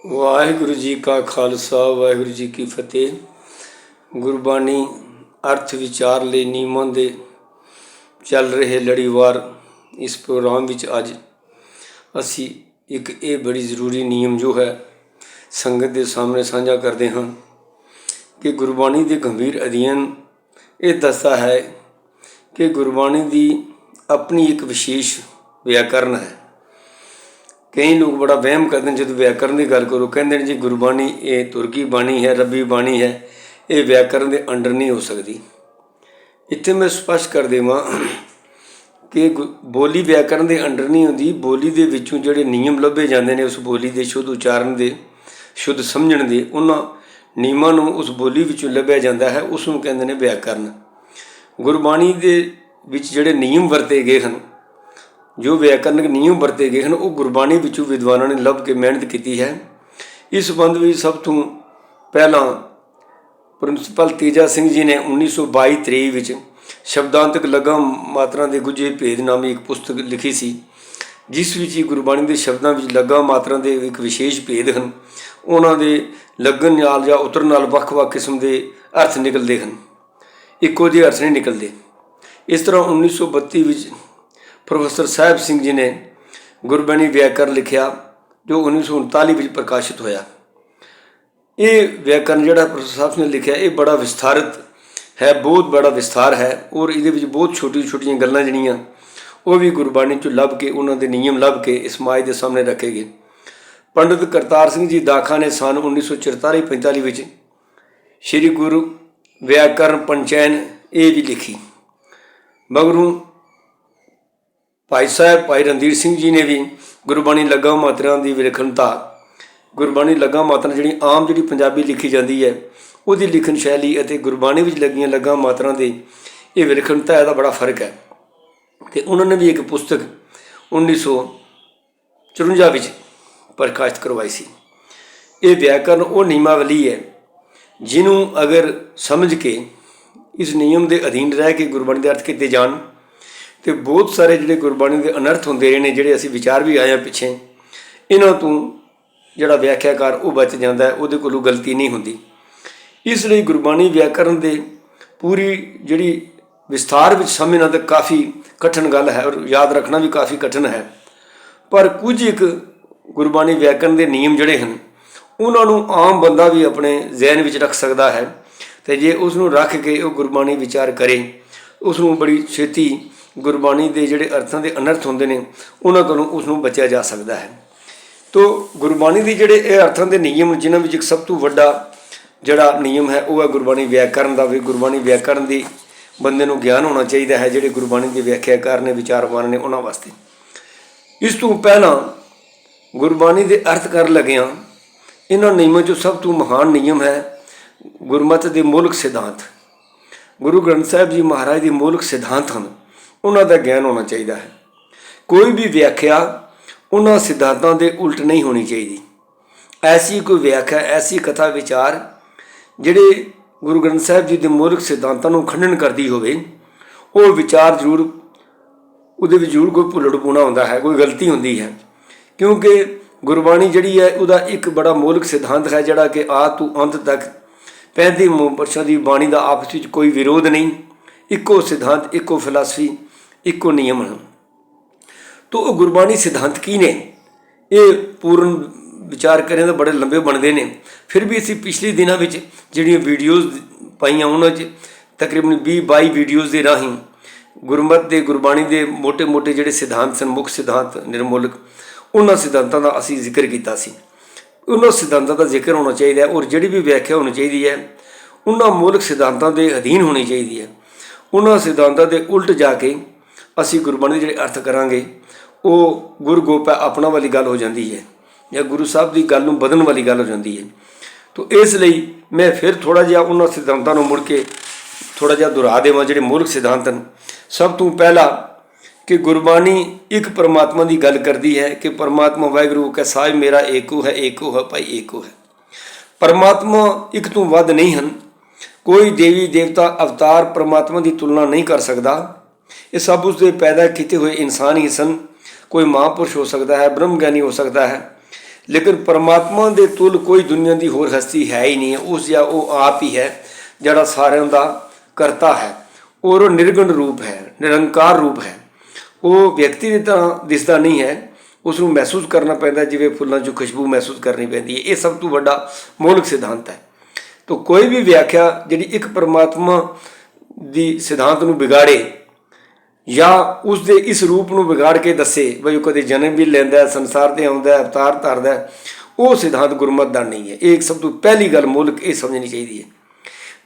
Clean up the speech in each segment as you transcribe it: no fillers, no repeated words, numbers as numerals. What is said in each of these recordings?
ਵਾਹਿਗੁਰੂ ਜੀ ਕਾ ਖਾਲਸਾ ਵਾਹਿਗੁਰੂ ਜੀ ਕੀ ਫਤਿਹ। ਗੁਰਬਾਣੀ ਅਰਥ ਵਿਚਾਰ ਲਈ ਨਿਯਮਾਂ ਦੇ ਚੱਲ ਰਹੇ ਲੜੀਵਾਰ ਇਸ ਪ੍ਰੋਗਰਾਮ ਵਿੱਚ ਅੱਜ ਅਸੀਂ ਇੱਕ ਇਹ ਬੜੀ ਜ਼ਰੂਰੀ ਨਿਯਮ ਜੋ ਹੈ ਸੰਗਤ ਦੇ ਸਾਹਮਣੇ ਸਾਂਝਾ ਕਰਦੇ ਹਾਂ ਕਿ ਗੁਰਬਾਣੀ ਦੇ ਗੰਭੀਰ ਅਧਿਐਨ ਇਹ ਦੱਸਦਾ ਹੈ ਕਿ ਗੁਰਬਾਣੀ ਦੀ ਆਪਣੀ ਇੱਕ ਵਿਸ਼ੇਸ਼ ਵਿਆਕਰਨ ਹੈ। ਕਈ ਲੋਕ ਬੜਾ ਵਹਿਮ ਕਰਦੇ ਨੇ ਜਦੋਂ ਵਿਆਕਰਨ ਦੀ ਗੱਲ ਕਰੋ, ਕਹਿੰਦੇ ਨੇ ਜੀ ਗੁਰਬਾਣੀ ਇਹ ਤੁਰਕੀ ਬਾਣੀ ਹੈ, ਰੱਬੀ ਬਾਣੀ ਹੈ, ਇਹ ਵਿਆਕਰਨ ਦੇ ਅੰਡਰ ਨਹੀਂ ਹੋ ਸਕਦੀ। ਇੱਥੇ ਮੈਂ ਸਪਸ਼ਟ ਕਰ ਦੇਵਾਂ ਕਿ ਬੋਲੀ ਵਿਆਕਰਨ ਦੇ ਅੰਡਰ ਨਹੀਂ ਹੁੰਦੀ। ਬੋਲੀ ਦੇ ਵਿੱਚੋਂ ਜਿਹੜੇ ਨਿਯਮ ਲੱਭੇ ਜਾਂਦੇ ਨੇ ਉਸ ਬੋਲੀ ਦੇ ਸ਼ੁੱਧ ਉਚਾਰਨ ਦੇ, ਸ਼ੁੱਧ ਸਮਝਣ ਦੇ, ਉਹਨਾਂ ਨਿਯਮਾਂ ਨੂੰ ਉਸ ਬੋਲੀ ਵਿੱਚੋਂ ਲੱਭਿਆ ਜਾਂਦਾ ਹੈ, ਉਸ ਨੂੰ ਕਹਿੰਦੇ ਨੇ ਵਿਆਕਰਨ। ਗੁਰਬਾਣੀ ਦੇ ਵਿੱਚ ਜਿਹੜੇ ਨਿਯਮ ਵਰਤੇ ਗਏ ਹਨ, ਜੋ ਵਿਆਕਰਨਿਕ ਨਿਯਮ ਵਰਤੇ ਗਏ ਹਨ, ਉਹ ਗੁਰਬਾਣੀ ਵਿੱਚੋਂ ਵਿਦਵਾਨਾਂ ਨੇ ਲੱਭ ਕੇ ਮਿਹਨਤ ਕੀਤੀ ਹੈ। ਇਸ ਸੰਬੰਧ ਵਿੱਚ ਸਭ ਤੋਂ ਪਹਿਲਾਂ ਪ੍ਰਿੰਸੀਪਲ ਤੇਜਾ ਸਿੰਘ ਜੀ ਨੇ 1922-23 ਵਿੱਚ ਸ਼ਬਦਾਂਤਕ ਲਗਾ ਮਾਤਰਾ ਦੇ ਗੁੱਝੇ ਭੇਦ ਨਾਮੀ ਇੱਕ ਪੁਸਤਕ ਲਿਖੀ ਸੀ, ਜਿਸ ਵਿੱਚ ਹੀ ਗੁਰਬਾਣੀ ਦੇ ਸ਼ਬਦਾਂ ਵਿੱਚ ਲਗਾ ਮਾਤਰਾ ਦੇ ਇੱਕ ਵਿਸ਼ੇਸ਼ ਭੇਦ ਹਨ। ਉਹਨਾਂ ਦੇ ਲੱਗਣ ਨਾਲ ਜਾਂ ਉਤਰਨ ਨਾਲ ਵੱਖ-ਵੱਖ ਕਿਸਮ ਦੇ ਅਰਥ ਨਿਕਲਦੇ ਹਨ, ਇੱਕੋ ਜਿਹੇ ਅਰਥ ਨਹੀਂ ਨਿਕਲਦੇ। ਇਸ ਤਰ੍ਹਾਂ 1932 ਵਿੱਚ ਪ੍ਰੋਫੈਸਰ ਸਾਹਿਬ ਸਿੰਘ ਜੀ ਨੇ ਗੁਰਬਾਣੀ ਵਿਆਕਰਨ ਲਿਖਿਆ, ਜੋ 1939 ਵਿੱਚ ਪ੍ਰਕਾਸ਼ਿਤ ਹੋਇਆ। ਇਹ ਵਿਆਕਰਨ ਜਿਹੜਾ ਪ੍ਰੋਫੈਸਰ ਸਾਹਿਬ ਨੇ ਲਿਖਿਆ, ਇਹ ਬੜਾ ਵਿਸਥਾਰਿਤ ਹੈ, ਬਹੁਤ ਬੜਾ ਵਿਸਥਾਰ ਹੈ, ਔਰ ਇਹਦੇ ਵਿੱਚ ਬਹੁਤ ਛੋਟੀਆਂ ਗੱਲਾਂ ਜਿਹੜੀਆਂ ਉਹ ਵੀ ਗੁਰਬਾਣੀ 'ਚੋਂ ਲੱਭ ਕੇ, ਉਹਨਾਂ ਦੇ ਨਿਯਮ ਲੱਭ ਕੇ ਇਸ ਸਮਾਜ ਦੇ ਸਾਹਮਣੇ ਰੱਖੇ ਗਏ। ਪੰਡਿਤ ਕਰਤਾਰ ਸਿੰਘ ਜੀ ਦਾਖਾ ਨੇ ਸੰਨ 1944-45 ਵਿੱਚ ਸ਼੍ਰੀ ਗੁਰੂ ਵਿਆਕਰਨ ਪੰਚੈਨ ਇਹ ਵੀ ਲਿਖੀ। ਮਗਰੋਂ ਭਾਈ ਸਾਹਿਬ ਭਾਈ ਰਣਧੀਰ ਸਿੰਘ ਜੀ ਨੇ ਵੀ ਗੁਰਬਾਣੀ ਲਗਾ ਮਾਤਰਾ ਦੀ ਵਿਲੱਖਣਤਾ, ਗੁਰਬਾਣੀ ਲਗਾ ਮਾਤਰਾ ਜਿਹੜੀ ਆਮ ਜਿਹੜੀ ਪੰਜਾਬੀ ਲਿਖੀ ਜਾਂਦੀ ਹੈ ਉਹਦੀ ਲਿਖਣ ਸ਼ੈਲੀ ਅਤੇ ਗੁਰਬਾਣੀ ਵਿੱਚ ਲੱਗੀਆਂ ਲਗਾ ਮਾਤਰਾ ਦੀ ਇਹ ਵਿਲੱਖਣਤਾ, ਇਹਦਾ ਬੜਾ ਫਰਕ ਹੈ। ਅਤੇ ਉਹਨਾਂ ਨੇ ਵੀ ਇੱਕ ਪੁਸਤਕ 1954 ਵਿੱਚ ਪ੍ਰਕਾਸ਼ਿਤ ਕਰਵਾਈ ਸੀ। ਇਹ ਵਿਆਕਰਨ ਉਹ ਨਿਯਮਾਵਲੀ ਹੈ ਜਿਹਨੂੰ ਅਗਰ ਸਮਝ ਕੇ ਇਸ ਨਿਯਮ ਦੇ ਅਧੀਨ ਰਹਿ ਕੇ ਗੁਰਬਾਣੀ ਦੇ ਅਰਥ ਕੀਤੇ ਜਾਣ ਅਤੇ ਬਹੁਤ ਸਾਰੇ ਜਿਹੜੇ ਗੁਰਬਾਣੀ ਦੇ ਅਨਰਥ ਹੁੰਦੇ ਰਹੇ ਨੇ, ਜਿਹੜੇ ਅਸੀਂ ਵਿਚਾਰ ਵੀ ਆਏ ਹਾਂ ਪਿੱਛੇ, ਇਹਨਾਂ ਤੋਂ ਜਿਹੜਾ ਵਿਆਖਿਆਕਾਰ ਉਹ ਬਚ ਜਾਂਦਾ ਹੈ, ਉਹਦੇ ਕੋਲੋਂ ਗਲਤੀ ਨਹੀਂ ਹੁੰਦੀ। ਇਸ ਲਈ ਗੁਰਬਾਣੀ ਵਿਆਕਰਨ ਦੇ ਪੂਰੀ ਜਿਹੜੀ ਵਿਸਥਾਰ ਵਿੱਚ ਸਮਝਣਾ ਤਾਂ ਕਾਫੀ ਕਠਿਨ ਗੱਲ ਹੈ, ਔਰ ਯਾਦ ਰੱਖਣਾ ਵੀ ਕਾਫੀ ਕਠਿਨ ਹੈ। ਪਰ ਕੁਝ ਇੱਕ ਗੁਰਬਾਣੀ ਵਿਆਕਰਨ ਦੇ ਨਿਯਮ ਜਿਹੜੇ ਹਨ, ਉਹਨਾਂ ਨੂੰ ਆਮ ਬੰਦਾ ਵੀ ਆਪਣੇ ਜ਼ਿਹਨ ਵਿੱਚ ਰੱਖ ਸਕਦਾ ਹੈ, ਅਤੇ ਜੇ ਉਸ ਨੂੰ ਰੱਖ ਕੇ ਉਹ ਗੁਰਬਾਣੀ ਵਿਚਾਰ ਕਰੇ, ਉਸ ਨੂੰ ਬੜੀ ਛੇਤੀ ਗੁਰਬਾਣੀ ਦੇ ਜਿਹੜੇ ਅਰਥਾਂ ਦੇ ਅਨਰਥ ਹੁੰਦੇ ਨੇ ਉਹਨਾਂ ਕੋਲੋਂ ਉਸ ਨੂੰ ਬਚਿਆ ਜਾ ਸਕਦਾ ਹੈ। ਤੋ ਗੁਰਬਾਣੀ ਦੇ ਜਿਹੜੇ ਇਹ ਅਰਥਾਂ ਦੇ ਨਿਯਮ, ਜਿਨ੍ਹਾਂ ਵਿੱਚ ਇੱਕ ਸਭ ਤੋਂ ਵੱਡਾ ਜਿਹੜਾ ਨਿਯਮ ਹੈ ਉਹ ਹੈ ਗੁਰਬਾਣੀ ਵਿਆਕਰਨ ਦਾ। ਵੀ ਗੁਰਬਾਣੀ ਵਿਆਕਰਨ ਦੀ ਬੰਦੇ ਨੂੰ ਗਿਆਨ ਹੋਣਾ ਚਾਹੀਦਾ ਹੈ, ਜਿਹੜੇ ਗੁਰਬਾਣੀ ਦੇ ਵਿਆਖਿਆਕਾਰ ਨੇ, ਵਿਚਾਰਵਾਨ ਨੇ, ਉਹਨਾਂ ਵਾਸਤੇ। ਇਸ ਤੋਂ ਪਹਿਲਾਂ ਗੁਰਬਾਣੀ ਦੇ ਅਰਥ ਕਰਨ ਲੱਗਿਆਂ ਇਹਨਾਂ ਨਿਯਮਾਂ 'ਚੋਂ ਸਭ ਤੋਂ ਮਹਾਨ ਨਿਯਮ ਹੈ ਗੁਰਮਤਿ ਦੇ ਮੌਲਿਕ ਸਿਧਾਂਤ। ਗੁਰੂ ਗ੍ਰੰਥ ਸਾਹਿਬ ਜੀ ਮਹਾਰਾਜ ਦੇ ਮੌਲਿਕ ਸਿਧਾਂਤ ਹਨ, ਉਹਨਾਂ ਦਾ ਗਿਆਨ ਹੋਣਾ ਚਾਹੀਦਾ ਹੈ। ਕੋਈ ਵੀ ਵਿਆਖਿਆ ਉਹਨਾਂ ਸਿਧਾਂਤਾਂ ਦੇ ਉਲਟ ਨਹੀਂ ਹੋਣੀ ਚਾਹੀਦੀ। ਐਸੀ ਕੋਈ ਵਿਆਖਿਆ, ਐਸੀ ਕਥਾ ਵਿਚਾਰ ਜਿਹੜੇ ਗੁਰੂ ਗ੍ਰੰਥ ਸਾਹਿਬ ਜੀ ਦੇ ਮੌਲਿਕ ਸਿਧਾਂਤਾਂ ਨੂੰ ਖੰਡਨ ਕਰਦੀ ਹੋਵੇ, ਉਹ ਵਿਚਾਰ ਜ਼ਰੂਰ ਉਹਦੇ ਵਿੱਚ ਜ਼ਰੂਰ ਕੋਈ ਭੁੱਲੜ ਪੁਣਾ ਹੁੰਦਾ ਹੈ, ਕੋਈ ਗਲਤੀ ਹੁੰਦੀ ਹੈ। ਕਿਉਂਕਿ ਗੁਰਬਾਣੀ ਜਿਹੜੀ ਹੈ ਉਹਦਾ ਇੱਕ ਬੜਾ ਮੌਲਿਕ ਸਿਧਾਂਤ ਹੈ, ਜਿਹੜਾ ਕਿ ਆਦਿ ਤੋਂ ਅੰਤ ਤੱਕ 35 ਮੁਪਨਿਸ਼ਦਾਂ ਦੀ ਬਾਣੀ ਦਾ ਆਪਸ ਵਿੱਚ ਕੋਈ ਵਿਰੋਧ ਨਹੀਂ, ਇੱਕੋ ਸਿਧਾਂਤ, ਇੱਕੋ ਫਿਲਾਸਫੀ, ਇੱਕੋ ਨਿਯਮ ਹਨ। ਤੋ ਉਹ ਗੁਰਬਾਣੀ ਸਿਧਾਂਤ ਕੀ ਨੇ, ਇਹ ਪੂਰਨ ਵਿਚਾਰ ਕरें ਤਾਂ ਬੜੇ ਲੰਬੇ ਬਣਦੇ ਨੇ। ਫਿਰ ਵੀ ਅਸੀਂ ਪਿਛਲੇ ਦਿਨਾਂ ਵਿੱਚ ਜਿਹੜੀਆਂ ਵੀਡੀਓਜ਼ ਪਾਈਆਂ, ਉਹਨਾਂ 'ਚ ਤਕਰੀਬਨ 20-22 ਵੀਡੀਓਜ਼ ਦੇ ਰਾਹੀਂ ਗੁਰਮਤਿ ਦੇ, ਗੁਰਬਾਣੀ ਦੇ ਮੋਟੇ ਜਿਹੜੇ ਸਿਧਾਂਤ ਸਨ, ਮੁੱਖ ਸਿਧਾਂਤ ਨਿਰਮੋਲਕ, ਉਹਨਾਂ ਸਿਧਾਂਤਾਂ ਦਾ ਅਸੀਂ ਜ਼ਿਕਰ ਕੀਤਾ ਸੀ। ਉਹਨਾਂ ਸਿਧਾਂਤਾਂ ਦਾ ਜ਼ਿਕਰ ਹੋਣਾ ਚਾਹੀਦਾ ਹੈ, ਔਰ ਜਿਹੜੀ ਵੀ ਵਿਆਖਿਆ ਹੋਣੀ ਚਾਹੀਦੀ ਹੈ ਉਹਨਾਂ ਮੌਲਿਕ ਸਿਧਾਂਤਾਂ ਦੇ ਅਧੀਨ ਹੋਣੀ ਚਾਹੀਦੀ ਹੈ। ਉਹਨਾਂ ਸਿਧਾਂਤਾਂ ਦੇ ਉਲਟ ਜਾ ਕੇ ਅਸੀਂ ਗੁਰਬਾਣੀ ਦੇ ਜਿਹੜੇ ਅਰਥ ਕਰਾਂਗੇ ਉਹ ਗੁਰੂ ਗੋਪਾ ਆਪਣਾ ਵਾਲੀ ਗੱਲ ਹੋ ਜਾਂਦੀ ਹੈ, ਜਾਂ ਗੁਰੂ ਸਾਹਿਬ ਦੀ ਗੱਲ ਨੂੰ ਬਦਲਣ ਵਾਲੀ ਗੱਲ ਹੋ ਜਾਂਦੀ ਹੈ। ਤੋ ਇਸ ਲਈ ਮੈਂ ਫਿਰ ਥੋੜ੍ਹਾ ਜਿਹਾ ਉਹਨਾਂ ਸਿਧਾਂਤਾਂ ਨੂੰ ਮੁੜ ਕੇ ਥੋੜ੍ਹਾ ਜਿਹਾ ਦੁਹਰਾ ਦੇਵਾਂ, ਜਿਹੜੇ ਮੌਲਿਕ ਸਿਧਾਂਤ ਹਨ। ਸਭ ਤੋਂ ਪਹਿਲਾ ਕਿ ਗੁਰਬਾਣੀ ਇੱਕ ਪਰਮਾਤਮਾ ਦੀ ਗੱਲ ਕਰਦੀ ਹੈ ਕਿ ਪਰਮਾਤਮਾ ਵਾਹਿਗੁਰੂ ਕੈ ਸਾਹਿਬ ਮੇਰਾ ਏਕੋ ਹੈ, ਏਕੋ ਹੈ ਭਾਈ ਏਕੋ ਹੈ। ਪਰਮਾਤਮਾ ਇੱਕ ਤੋਂ ਵੱਧ ਨਹੀਂ ਹਨ। ਕੋਈ ਦੇਵੀ ਦੇਵਤਾ ਅਵਤਾਰ ਪਰਮਾਤਮਾ ਦੀ ਤੁਲਨਾ ਨਹੀਂ ਕਰ ਸਕਦਾ। ਇਹ ਸਭ ਉਸਦੇ ਪੈਦਾ ਕੀਤੇ ਹੋਏ ਇਨਸਾਨ ਹੀ ਸਨ। ਕੋਈ ਮਹਾਂਪੁਰਸ਼ ਹੋ ਸਕਦਾ ਹੈ, ਬ੍ਰਹਮ ਗਿਆਨੀ ਹੋ ਸਕਦਾ ਹੈ, लेकिन परमात्मा के तुल कोई दुनिया की होर हस्ती है ही नहीं है। उस या वो आप ही है जड़ा सारिਆਂ का करता है और वो निर्गुण रूप है, निरंकार रूप है। वो व्यक्ति की तरह दिसदा नहीं है, उसनूं महसूस करना पैंदा जिवें फुल्लां 'चों खुशबू महसूस करनी पैंदी है। ये सब तो बड़ा मौलिक सिद्धांत है। तो कोई भी व्याख्या जिहड़ी एक परमात्मा दी सिद्धांत नूं बिगाड़े या उसके इस रूप में बिगाड़ के दसे बई कदे जन्म भी लैंदा, संसार से आउंदा, अवतार धरदा, वो सिद्धांत गुरमत का नहीं है। एक सब तो पहली गल मौलिक ये समझनी चाहिए है।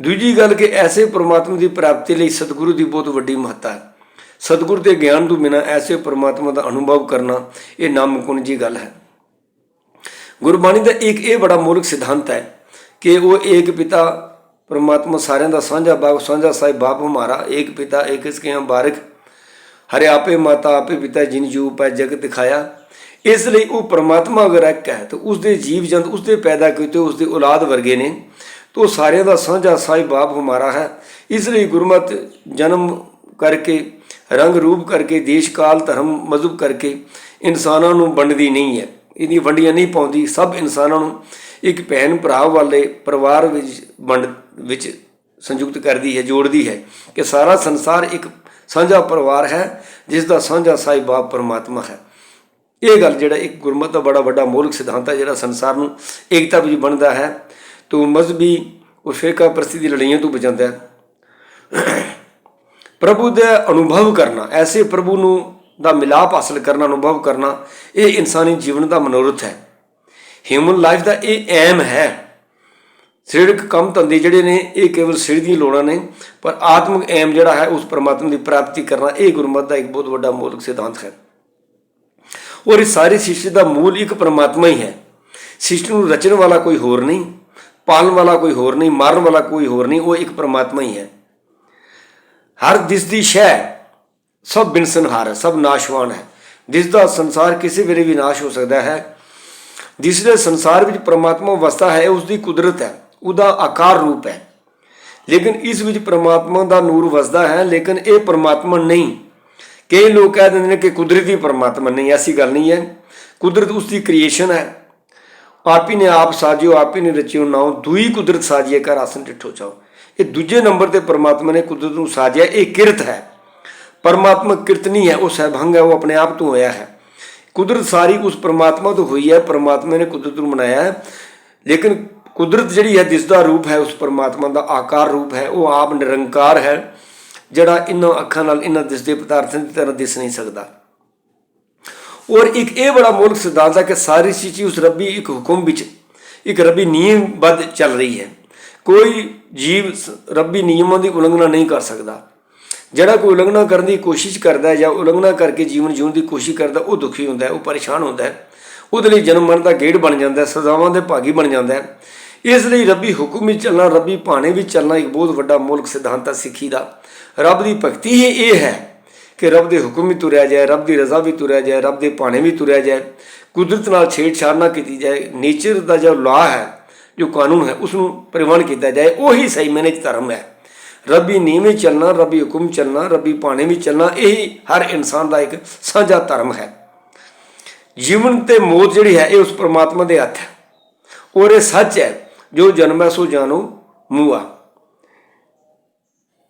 दूजी गल कि ऐसे परमात्मा की प्राप्ति लिए सतगुरु की बहुत वड्डी महत्ता है। सतगुरु के ज्ञान तो बिना ऐसे परमात्मा का अनुभव करना ये नामुमकिन जी गल है। गुरबाणी का एक ये बड़ा मौलिक सिद्धांत है कि वो एक पिता परमात्मा सारिਆਂ ਦਾ ਸਾਂਝਾ बाप साझा साहिब बाप हमारा, एक पिता एक इसके यहाँ बारिक हरे आपे माता आपे पिता जिन जू पै जगत दिखाया। इसलिए वो परमात्मा अगर एक है तो उसके जीव जंत उसके पैदा किए उसके औलाद वर्गे ने, तो सारे का साझा साहिब बाप हमारा है। इसलिए गुरमत जन्म करके रंग रूप करके देश काल धर्म मजहब करके इंसानों को वंडदी नहीं है, इन्हीं वंडियां नहीं पाउंदी। सब इंसानों को एक भैन भरा वाले परिवार वंड विच संयुक्त करती है, जोड़ती है कि सारा संसार एक साझा परिवार है जिसका साझा साहिब बाप परमात्मा है। ये गल जिहड़ा एक गुरमत का बड़ा बड़ा मौलिक सिद्धांत है जिहड़ा संसार में एकता विच बनता है, तो मजहबी और फिरका परस्ती दी लड़ाइयां तो बचाता है। प्रभु का अनुभव करना, ऐसे प्रभु नूं दा मिलाप हासिल करना, अनुभव करना, ये इंसानी जीवन का मनोरथ है। ह्यूमन लाइफ का ये एम है। सरीरक कम धंधे जिहड़े ने ये केवल सरीर दी लोड़ां ने, पर आत्मिक एम जिहड़ा है उस परमात्मा की प्राप्ति करना, ये गुरमत का एक बहुत बड़ा मौलिक सिद्धांत है। और इस सारी सृष्टि का मूल एक परमात्मा ही है। सृष्टि को रचने वाला कोई होर नहीं, पालन वाला कोई होर नहीं, मारन वाला कोई होर नहीं, वो एक परमात्मा ही है। हर दिसदी शह सब बिनसनहार है, सब नाशवान है। दिसदा संसार किसी वेले भी नाश हो सकता है। जिसले संसार में परमात्मा वसता है उसकी कुदरत है, उसका आकार रूप है। लेकिन इस विच परमात्मा का नूर वसदा है, लेकिन ये परमात्मा नहीं। कई लोग कह देंगे हैं कि कुदरती परमात्मा नहीं, ऐसी गल नहीं है। कुदरत उसकी क्रिएशन है। आप ही ने आप साजियो आप ही ने रचियो नाओ, दुई कुदरत साजिए कर आसन डिठो चाओ। ये दूजे नंबर पर परमात्मा ने कुदरत को साजिया, ये किरत है। परमात्मा किरत नहीं है, वो सहभंग है, वो अपने आप तो होया है। कुदरत सारी उस परमात्मा तो हुई है, परमात्मा ने कुदरत को बनाया है। लेकिन कुदरत जिहड़ी है दिसदा रूप है उस परमात्मा का आकार रूप है, वो आप निरंकार है जिहड़ा इन्हां अखां नाल इन्हां दिसदे पदार्थां की तरह दिस नहीं सकता। और एक ये बड़ा मौलिक सिद्धांत है कि सारी चीज़ उस रबी एक हुक्म विच एक रबी नियमबद्ध चल रही है। कोई जीव रबी नियमों की उलंघना नहीं कर सकता। जिहड़ा कोई उलंघना करने की कोशिश करता है या उलंघना करके जीवन जीवन की कोशिश करता, वो दुखी होता है, वो परेशान होता है, उसदे लई जन्म मरण का गेड़ बन जाता है, सजावां दे भागी बन जाता है। इसलिए रबी हुक्म में चलना, रबी भाने भी चलना एक बहुत बड़ा मौलिक सिद्धांत है सिੱਖੀ का। रब की भगती ही ये है कि रब के हुक्म भी तुरया जाए, रब की रजा भी तुरया जाए, रब के भाने भी तुरया जाए, कुदरत नाल छेड़छाड़ ना की जाए। नेचर का जो लॉ है, जो कानून है, उसनूं परिवहन किया जाए, वही सही मैंने धर्म है। रबी नियम चलना, रबी हुक्म चलना, रबी भाने भी चलना, यही हर इंसान का एक साझा धर्म है। जीवन ते मौत जिहड़ी है ये उस परमात्मा के हथ है। और ये सच है, जो जन्म है सो जानो मूआ।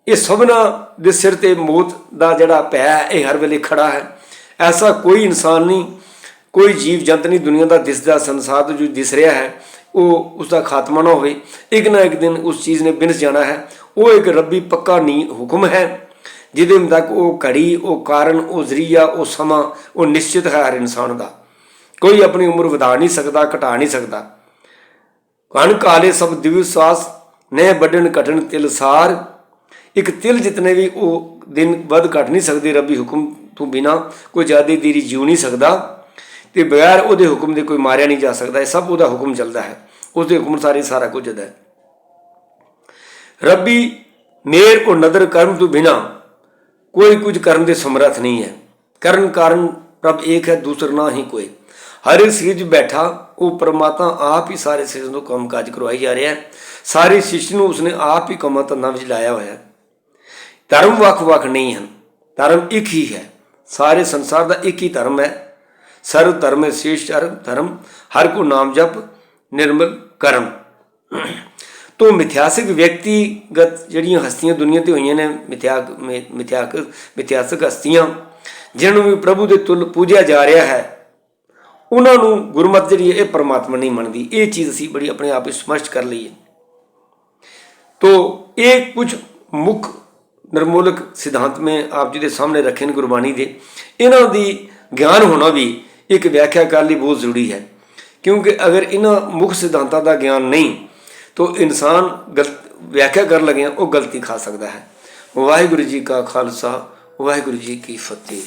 ये सबना दे सिर ते मौत का जिहड़ा पै है ये हर वेले खड़ा है। ऐसा कोई इंसान नहीं, कोई जीव जंत नहीं दुनिया का दिसदा, संसार तो जो दिस रहा है वो उसका खात्मा ना हो, एक ना एक दिन उस चीज़ ने बिनस जाना है। वो एक रबी पक्का नी हुक्म है जिदे तक वो घड़ी, वो कारण, वो जरिया, वो समा, वो निश्चित है हर इंसान का। कोई अपनी उम्र वधा नहीं सकता, घटा नहीं सकता। कण काले सब दिव्य श्वास ने बढ़न घटन तिल सार। एक तिल जितने भी वो दिन वध घट नहीं सकते रबी हुक्म तो बिना। कोई ज़्यादा देरी जीव नहीं सकता, तो बगैर वो हुक्म के कोई मारिया नहीं जा सकता। सब वो हुक्म चलता है, उसके हुक्म सारी सारा कुछ है। रबी मेर और नदर कर्म तो बिना कोई कुछ कर्म के समर्थ नहीं है। कर्म कारण रब एक है, दूसरा ना ही कोई। हर एक सृष्टि बैठा वो परमात्मा आप ही सारे सृष्टि को काम काज करवाई जा रहा है। सारी सृष्टि को उसने आप ही कामां धंधां विच लाया हुआ है। धर्म वख वख नहीं हैं, धर्म एक ही है। सारे संसार का एक ही धर्म है। सर्व धर्म श्रेष्ठ धर्म, हर को नाम जप निर्मल कर्म। तो मिथ्यासिक व्यक्तिगत ਜਿਹੜੀਆਂ ਹਸਤੀਆਂ ਦੁਨੀਆ ਤੇ ਹੋਈਆਂ ਨੇ, ਮਿਥਿਆਸਕ ਹਸਤੀਆਂ ਜਿਹਨਾਂ ਨੂੰ ਵੀ ਪ੍ਰਭੂ ਦੇ ਤੁਲ ਪੂਜਿਆ ਜਾ ਰਿਹਾ ਹੈ, ਉਹਨਾਂ ਨੂੰ ਗੁਰਮਤਿ ਜਿਹੜੀ ਹੈ ਇਹ ਪਰਮਾਤਮਾ ਨਹੀਂ ਮੰਨਦੀ। ਇਹ ਚੀਜ਼ ਅਸੀਂ ਬੜੀ ਆਪਣੇ ਆਪ ਵਿੱਚ ਸਪਸ਼ਟ ਕਰ ਲਈਏ। तो ये कुछ मुख्य निर्मूलक सिद्धांत में आप जी के सामने रखे ने गुरबाणी के। इन्हों की ज्ञान होना भी एक व्याख्या करने लिए बहुत जरूरी है, क्योंकि अगर इन्हों मुख्य सिद्धांतों का ज्ञान नहीं तो इंसान गलत व्याख्या कर लगे वो गलती खा सकता है। वाहिगुरू जी का खालसा, वाहिगुरू जी की फतेह।